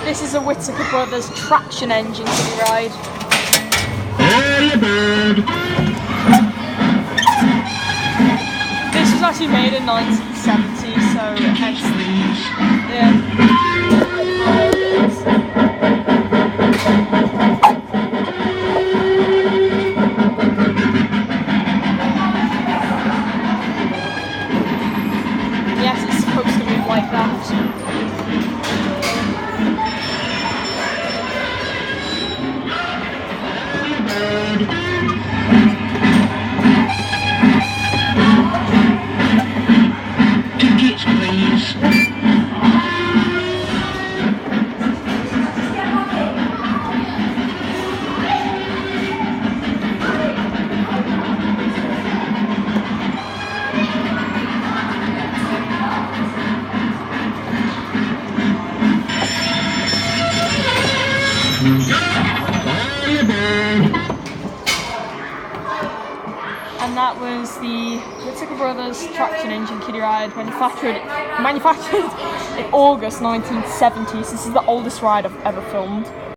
This is a Whittaker Bros traction engine kiddie ride. This was actually made in 1970, so hence yeah. Yes, it's supposed to move like that. Tickets, please. And that was the Whittaker Bros traction engine kiddie ride, manufactured in August 1970. So this is the oldest ride I've ever filmed.